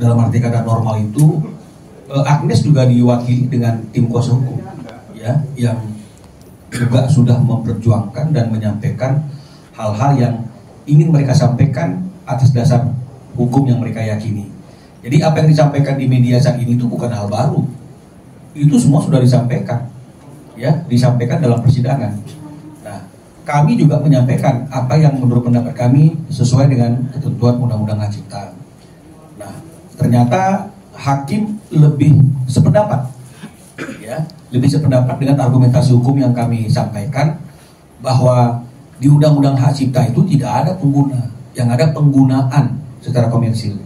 dalam arti kata normal itu, Agnes juga diwakili dengan tim kuasa hukum, ya, yang juga sudah memperjuangkan dan menyampaikan hal-hal yang ingin mereka sampaikan atas dasar hukum yang mereka yakini. Jadi apa yang disampaikan di media saat ini itu bukan hal baru, itu semua sudah disampaikan, ya, disampaikan dalam persidangan. Nah, kami juga menyampaikan apa yang menurut pendapat kami sesuai dengan ketentuan Undang-Undang Hak Cipta. Nah, ternyata hakim lebih sependapat, ya, lebih sependapat dengan argumentasi hukum yang kami sampaikan, bahwa di Undang-Undang Hak Cipta itu tidak ada pengguna, yang ada penggunaan secara komersil,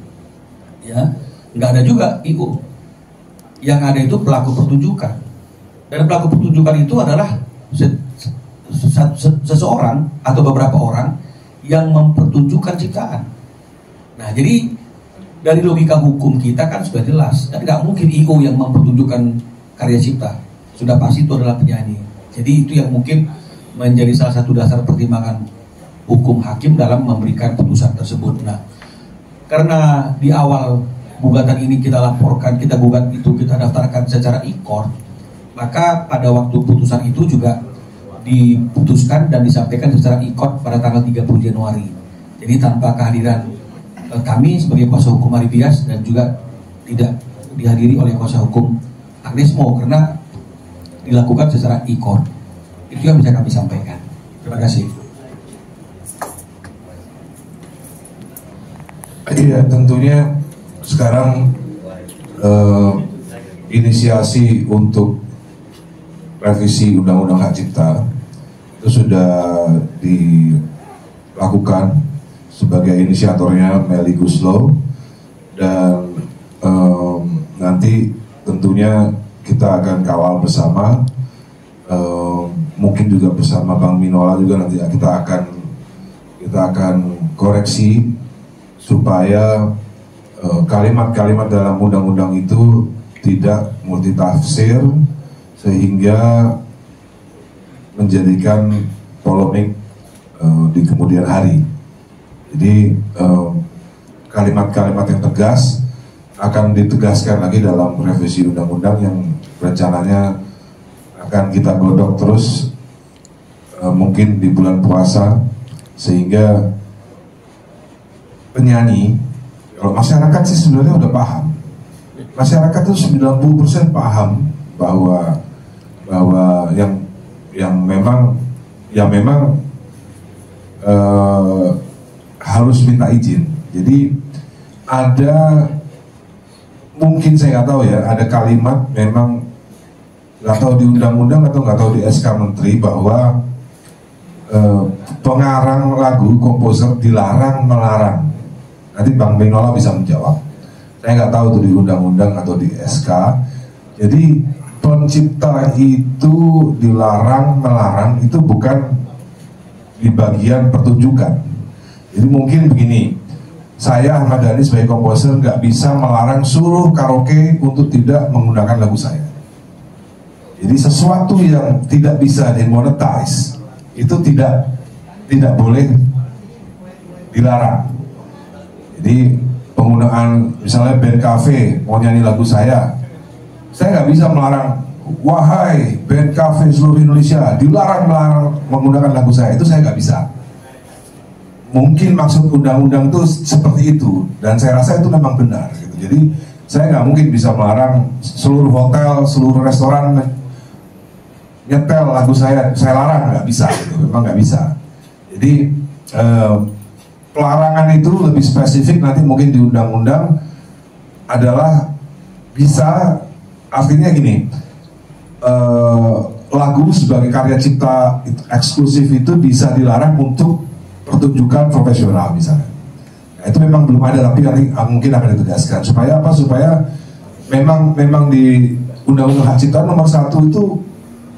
ya, nggak ada juga IO, yang ada itu pelaku pertunjukan, dan pelaku pertunjukan itu adalah seseorang atau beberapa orang yang mempertunjukkan ciptaan. Nah, jadi dari logika hukum kita kan sudah jelas, dan nggak mungkin IO yang mempertunjukkan karya cipta, sudah pasti itu adalah penyanyi. Jadi itu yang mungkin menjadi salah satu dasar pertimbangan hukum hakim dalam memberikan putusan tersebut. Nah, karena di awal gugatan ini kita laporkan, kita gugat itu, kita daftarkan secara e-court, maka pada waktu putusan itu juga diputuskan dan disampaikan secara e-court pada tanggal 30 Januari. Jadi tanpa kehadiran kami sebagai kuasa hukum Ari Pias, dan juga tidak dihadiri oleh kuasa hukum Agnes Mo, karena dilakukan secara e-court. Itu yang bisa kami sampaikan. Terima kasih. Iya, tentunya sekarang inisiasi untuk revisi Undang-Undang Hak Cipta itu sudah dilakukan. Sebagai inisiatornya Melly Guslow, dan nanti tentunya kita akan kawal bersama, mungkin juga bersama Bang Minola juga nanti kita akan koreksi supaya kalimat-kalimat dalam undang-undang itu tidak multitafsir sehingga menjadikan polemik di kemudian hari. Jadi kalimat-kalimat yang tegas akan ditegaskan lagi dalam revisi undang-undang yang rencananya akan kita godok terus mungkin di bulan puasa, sehingga penyanyi, kalau masyarakat sih sebenarnya udah paham, masyarakat itu 90% paham bahwa yang memang harus minta izin. Jadi ada, mungkin saya nggak tahu ya, ada kalimat memang nggak tahu di undang-undang atau nggak tahu di SK Menteri bahwa pengarang lagu, komposer dilarang melarang. Nanti Bang Minola bisa menjawab. Saya nggak tahu tuh di undang-undang atau di SK. Jadi pencipta itu dilarang melarang itu bukan di bagian pertunjukan. Jadi mungkin begini, saya Ahmad Dhani sebagai komposer nggak bisa melarang seluruh karaoke untuk tidak menggunakan lagu saya. Jadi sesuatu yang tidak bisa dimonetize itu tidak boleh dilarang. Jadi penggunaan misalnya band cafe mau nyanyi lagu saya nggak bisa melarang, wahai band cafe seluruh Indonesia dilarang menggunakan lagu saya, itu saya nggak bisa. Mungkin maksud undang-undang itu seperti itu, dan saya rasa itu memang benar gitu. Jadi saya nggak mungkin bisa melarang seluruh hotel, seluruh restoran nyetel lagu saya larang, nggak bisa gitu, memang nggak bisa. Jadi pelarangan itu lebih spesifik nanti mungkin di undang-undang adalah bisa, artinya gini, lagu sebagai karya cipta eksklusif itu bisa dilarang untuk pertunjukan profesional misalnya. Nah, itu memang belum ada, tapi nanti mungkin akan ditegaskan. Supaya apa? Supaya memang di Undang-Undang Hak Cipta nomor 1 itu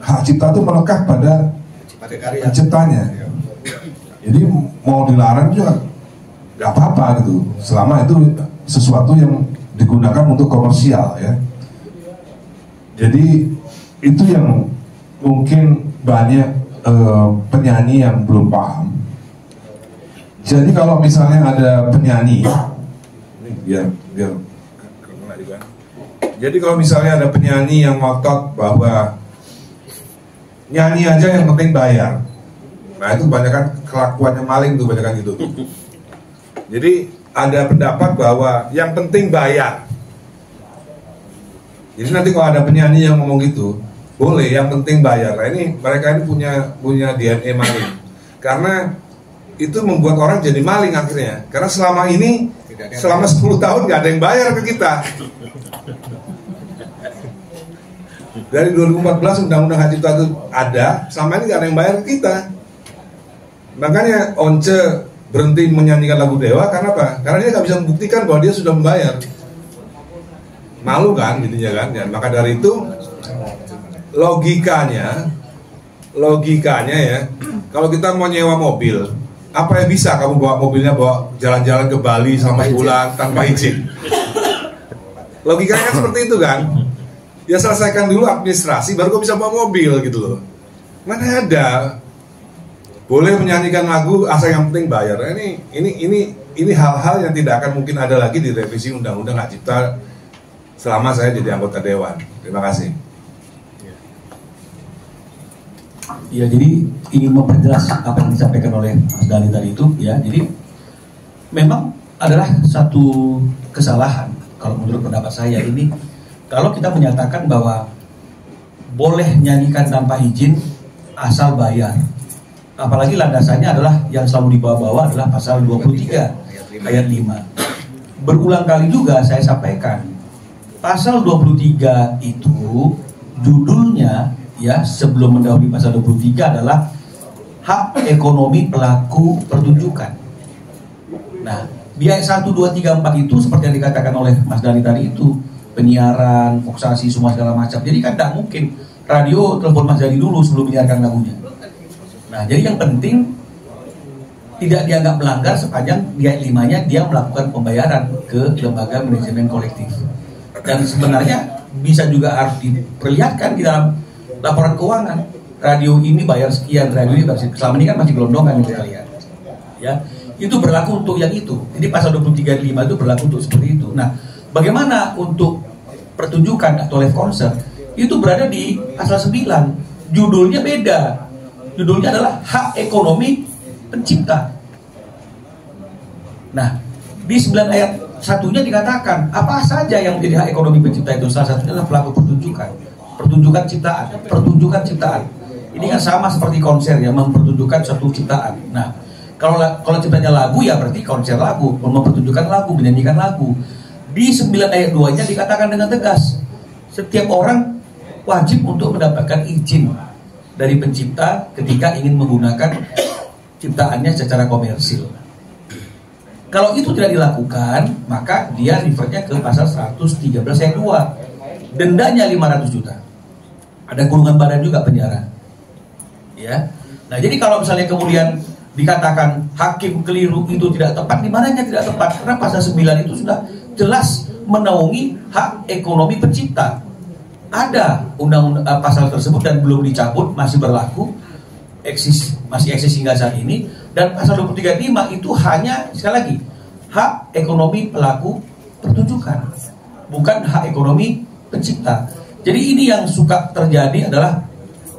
hak cipta itu melekat pada penciptanya. Jadi mau dilarang juga nggak apa-apa gitu, selama itu sesuatu yang digunakan untuk komersial ya. Jadi itu yang mungkin banyak penyanyi yang belum paham. Jadi kalau misalnya ada penyanyi, biar Jadi kalau misalnya ada penyanyi yang ngotot bahwa nyanyi aja yang penting bayar, nah itu kebanyakan kelakuannya maling tuh, kebanyakan gitu. Jadi ada pendapat bahwa yang penting bayar. Jadi nanti kalau ada penyanyi yang ngomong gitu, boleh, yang penting bayar. Nah, ini mereka ini punya DNA maling. Karena itu membuat orang jadi maling akhirnya. Karena selama ini, selama 10 tahun nggak ada yang bayar ke kita. Dari 2014 Undang-Undang Hak Cipta itu ada, selama ini nggak ada yang bayar ke kita. Makanya Once berhenti menyanyikan lagu Dewa karena apa? Karena dia nggak bisa membuktikan bahwa dia sudah membayar. Malu kan, gitunya kan? Ya, maka dari itu logikanya ya, kalau kita mau nyewa mobil, apa yang bisa kamu bawa mobilnya bawa jalan-jalan ke Bali selama sebulan tanpa izin? Logikanya seperti itu kan? Ya selesaikan dulu administrasi, baru kau bisa bawa mobil gitu loh. Mana ada boleh menyanyikan lagu asal yang penting bayar. Ini hal-hal yang tidak akan mungkin ada lagi di revisi Undang-Undang Hak Cipta selama saya jadi anggota Dewan. Terima kasih. Ya, jadi ingin memperjelas apa yang disampaikan oleh Mas Dhani tadi itu, ya. Jadi memang adalah satu kesalahan kalau menurut pendapat saya ini, kalau kita menyatakan bahwa boleh nyanyikan tanpa izin asal bayar. Apalagi landasannya adalah yang selalu dibawa-bawa adalah pasal 23 ayat 5. Berulang kali juga saya sampaikan, pasal 23 itu judulnya, ya, sebelum mendahului pasal 23 adalah hak ekonomi pelaku pertunjukan. Nah, di ayat 1, 2, 3, 4 itu seperti yang dikatakan oleh Mas Dhani tadi itu, penyiaran, voksasi, semua segala macam. Jadi kan tidak mungkin radio telepon Mas Dhani dulu sebelum menyiarkan lagunya. Nah, jadi yang penting tidak dianggap melanggar sepanjang di ayat 5-nya dia melakukan pembayaran ke lembaga manajemen kolektif. Dan sebenarnya bisa juga harus diperlihatkan di dalam laporan keuangan. Radio ini bayar sekian, radio ini bayar sekian. Selama ini kan masih gelondongan kita lihat. Ya, itu berlaku untuk yang itu. Jadi pasal 23 ayat 5 itu berlaku untuk seperti itu. Nah, bagaimana untuk pertunjukan atau live concert? Itu berada di pasal 9. Judulnya beda. Judulnya adalah hak ekonomi pencipta. Nah, di 9 ayat 1-nya dikatakan apa saja yang menjadi hak ekonomi pencipta itu. Salah satunya adalah pelaku pertunjukan ciptaan. Ini kan sama seperti konser, ya, mempertunjukkan suatu ciptaan. Nah, kalau ciptanya lagu, ya berarti konser lagu, mempertunjukkan lagu, menyanyikan lagu. Di 9 ayat 2-nya dikatakan dengan tegas, setiap orang wajib untuk mendapatkan izin dari pencipta ketika ingin menggunakan ciptaannya secara komersil. Kalau itu tidak dilakukan, maka dia refernya ke pasal 113 ayat 2. Dendanya 500 juta. Ada kurungan badan juga, penjara. Ya. Nah, jadi kalau misalnya kemudian dikatakan hakim keliru itu tidak tepat, di mananya tidak tepat? Karena pasal 9 itu sudah jelas menaungi hak ekonomi pencipta. Ada undang-undang pasal tersebut dan belum dicabut, masih berlaku, masih eksis hingga saat ini. Dan pasal 23.5 itu hanya, sekali lagi, hak ekonomi pelaku pertunjukan, bukan hak ekonomi pencipta. Jadi ini yang suka terjadi adalah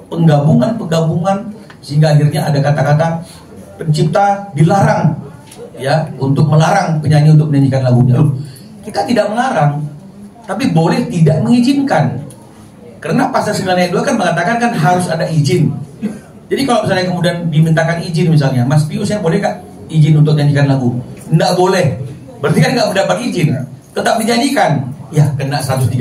penggabungan sehingga akhirnya ada kata-kata pencipta dilarang, ya, untuk melarang penyanyi untuk menyanyikan lagunya. Loh, kita tidak melarang, tapi boleh tidak mengizinkan. Karena pasal 9 ayat 2 kan mengatakan kan harus ada izin. Jadi kalau misalnya kemudian dimintakan izin, misalnya, Mas Pius, saya boleh gak izin untuk menyanyikan lagu? Nggak boleh. Berarti kan nggak mendapat izin. Tetap dinyanyikan. Ya, kena 113.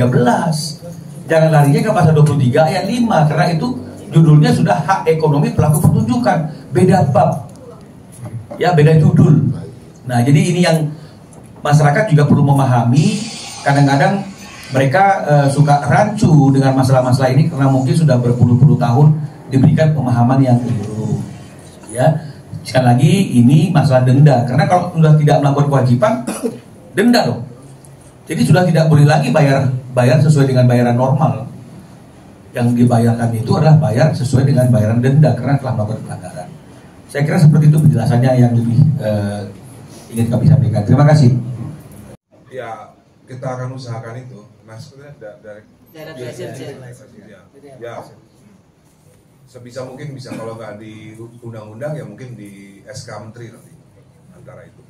Jangan larinya ke pasal 23 ayat 5. Karena itu judulnya sudah hak ekonomi pelaku pertunjukan. Beda bab. Ya, beda judul. Nah, jadi ini yang masyarakat juga perlu memahami. Kadang-kadang mereka suka rancu dengan masalah-masalah ini karena mungkin sudah berpuluh-puluh tahun diberikan pemahaman yang keliru. Ya, sekali lagi ini masalah denda. Karena kalau sudah tidak melakukan kewajiban, denda dong. Jadi sudah tidak boleh lagi bayar sesuai dengan bayaran normal. Yang dibayarkan itu adalah bayar sesuai dengan bayaran denda karena telah melakukan pelanggaran. Saya kira seperti itu penjelasannya yang lebih ingin kami sampaikan. Terima kasih. Ya, kita akan usahakan itu. Maksudnya dari ya, sebisa mungkin bisa, kalau nggak di undang-undang ya mungkin di SK Menteri nanti antara itu.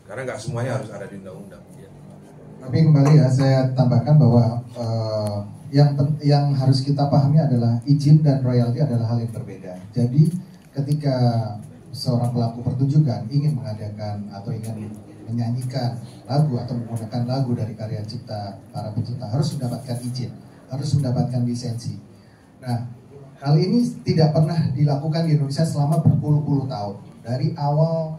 Karena nggak semuanya harus ada di undang-undang. Tapi kembali ya, saya tambahkan bahwa yang harus kita pahami adalah izin dan royalti adalah hal yang berbeda. Jadi ketika seorang pelaku pertunjukan ingin mengadakan atau ingin menyanyikan lagu atau menggunakan lagu dari karya cipta para pencipta, harus mendapatkan izin, harus mendapatkan lisensi. Nah, hal ini tidak pernah dilakukan di Indonesia selama berpuluh-puluh tahun. Dari awal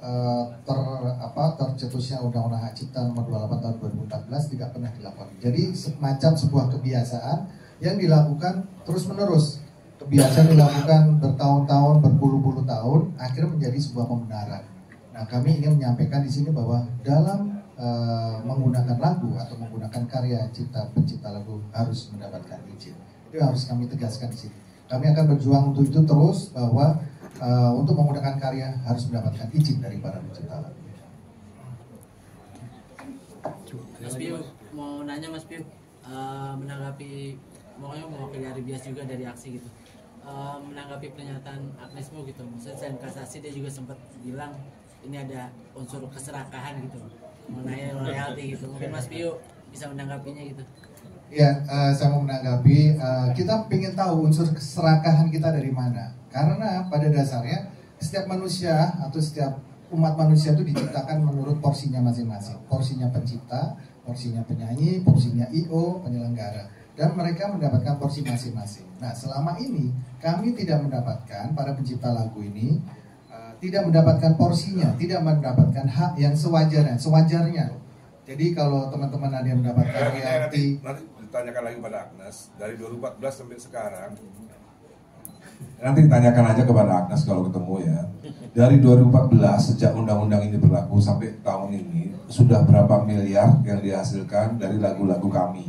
tercetusnya Undang-Undang Hak Cipta Nomor 28 Tahun 2014 tidak pernah dilakukan. Jadi semacam sebuah kebiasaan yang dilakukan terus-menerus. Kebiasaan dilakukan bertahun-tahun, berpuluh-puluh tahun, akhirnya menjadi sebuah pembenaran. Nah, kami ingin menyampaikan di sini bahwa dalam menggunakan lagu atau menggunakan karya pencipta lagu harus mendapatkan izin. Itu yang harus kami tegaskan di sini. Kami akan berjuang untuk itu terus, bahwa untuk menggunakan karya harus mendapatkan izin dari para pencipta lagu. Mas Piu, mau nanya Mas Piu, menanggapi, pokoknya mewakili Ari Bias juga dari aksi gitu, menanggapi pernyataan Agnes Mo gitu, maksudnya selain kasasi dia juga sempat bilang ini ada unsur keserakahan gitu mengenai royalti gitu, mungkin Mas Piu bisa menanggapinya gitu. Ya, saya mau menanggapi, kita ingin tahu unsur keserakahan kita dari mana. Karena pada dasarnya setiap manusia atau setiap umat manusia itu diciptakan menurut porsinya masing-masing. Porsinya pencipta, porsinya penyanyi, porsinya I.O, penyelenggara. Dan mereka mendapatkan porsi masing-masing. Nah, selama ini kami tidak mendapatkan, para pencipta lagu ini tidak mendapatkan porsinya, tidak mendapatkan hak yang sewajarnya. Jadi kalau teman-teman ada yang mendapatkan royalti, nanti ditanyakan lagi pada Agnes dari 2014 sampai sekarang. Nanti tanyakan aja kepada Agnes kalau ketemu ya. Dari 2014 sejak undang-undang ini berlaku sampai tahun ini sudah berapa miliar yang dihasilkan dari lagu-lagu kami.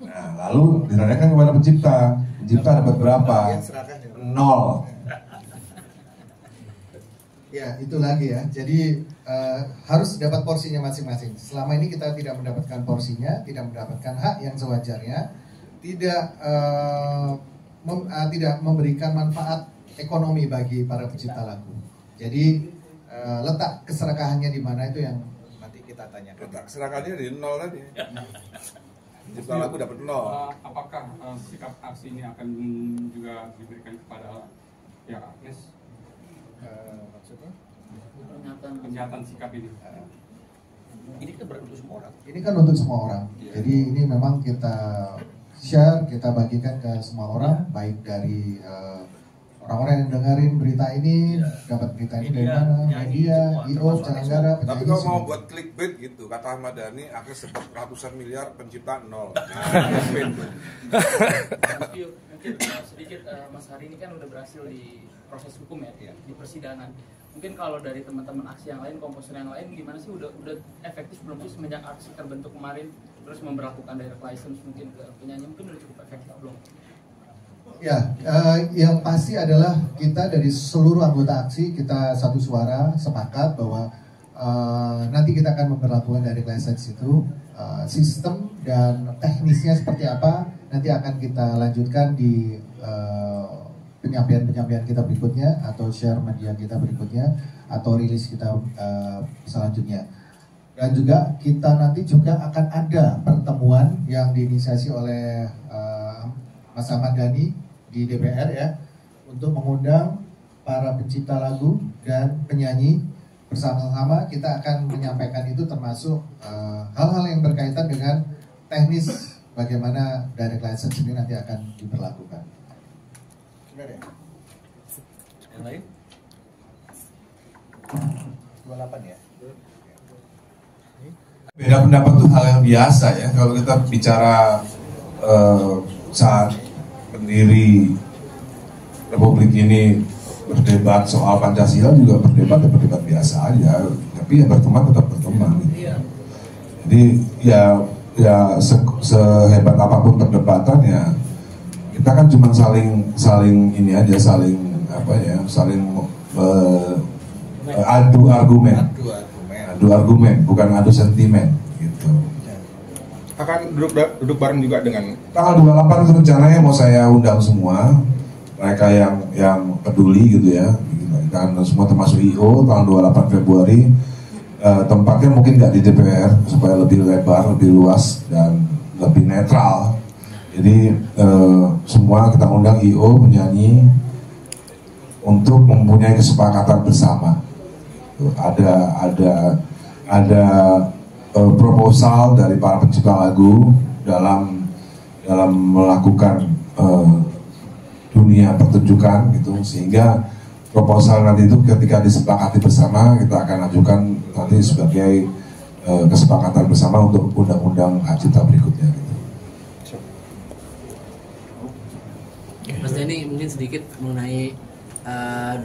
Nah, lalu ditanyakan kepada pencipta. Pencipta dapat berapa? 0. Ya, itu lagi ya. Jadi harus dapat porsinya masing-masing. Selama ini kita tidak mendapatkan porsinya, tidak mendapatkan hak yang sewajarnya, tidak memberikan manfaat ekonomi bagi para pencipta lagu. Jadi letak keserakahannya di mana itu yang nanti kita tanyakan. Letak keserakahannya di 0 tadi. Pencipta lagu dapat 0. Apakah sikap aksi ini akan juga diberikan kepada pihak Agnes? Maksudnya? Pernyataan sikap ini. Ini kan untuk semua orang. Ini kan untuk semua orang. Jadi ini memang kita share, kita bagikan ke semua orang, baik dari orang-orang yang dengerin berita ini, dapat berita ini dari mana, media, I.O, penyelenggara, penyanyi. Tapi kalau mau buat clickbait gitu, kata Ahmad Dhani, akhirnya sebut ratusan miliar, pencipta 0. Mungkin sedikit, Mas Hari ini kan udah berhasil di proses hukum ya, di persidangan. Mungkin kalau dari teman-teman aksi yang lain, komposer yang lain, gimana sih udah efektif belum sih semenjak aksi terbentuk kemarin, terus memberlakukan direct license mungkin ke penyanyi, mungkin udah cukup efektif belum? Ya, yang pasti adalah kita dari seluruh anggota aksi, kita satu suara sepakat bahwa nanti kita akan memperlakukan direct license itu, sistem dan teknisnya seperti apa nanti akan kita lanjutkan di penyampaian kita berikutnya, atau share media kita berikutnya, atau rilis kita selanjutnya. Dan juga kita nanti juga akan ada pertemuan yang diinisiasi oleh Mas Ahmad Dhani di DPR ya, untuk mengundang para pencipta lagu dan penyanyi bersama-sama. Kita akan menyampaikan itu, termasuk hal-hal yang berkaitan dengan teknis bagaimana direct license ini nanti akan diberlakukan. Sudah ya? Yang lain? 28 ya? Beda pendapat itu hal yang biasa ya. Kalau kita bicara saat pendiri Republik ini berdebat soal Pancasila, juga berdebat biasa aja. Tapi ya berteman tetap berteman. Gitu. Jadi ya sehebat apapun perdebatan ya, kita kan cuma saling ini aja, saling adu argumen, bukan adu sentimen gitu. akan duduk bareng juga dengan tanggal 28 itu rencananya mau saya undang semua mereka yang peduli gitu ya, dan semua termasuk IO tanggal 28 Februari. Tempatnya mungkin nggak di DPR supaya lebih lebar, lebih luas dan lebih netral. Jadi semua kita undang IO, penyanyi untuk mempunyai kesepakatan bersama. Ada proposal dari para pencipta lagu dalam melakukan dunia pertunjukan gitu, sehingga proposal nanti itu ketika disepakati bersama kita akan ajukan nanti sebagai kesepakatan bersama untuk undang-undang hak cipta berikutnya gitu. Mas Denny, mungkin sedikit mengenai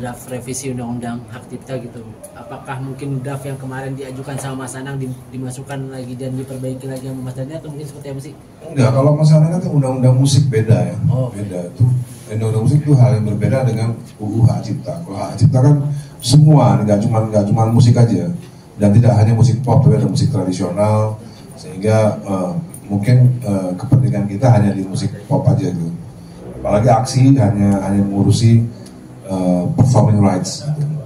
draft revisi undang-undang hak cipta gitu. Apakah mungkin draft yang kemarin diajukan sama Mas Anang dimasukkan lagi dan diperbaiki lagi sama Mas Denny, atau mungkin seperti apa sih? Enggak, kalau Mas Anang kan undang-undang musik beda ya. Oh. Beda itu. Undang-undang musik itu hal yang berbeda dengan UU hak cipta. Kalau hak cipta kan semua, nggak cuma musik aja. Dan tidak hanya musik pop, tapi ada musik tradisional. Sehingga mungkin kepentingan kita hanya di musik pop aja gitu. Apalagi aksi hanya mengurusi performing rights gitu.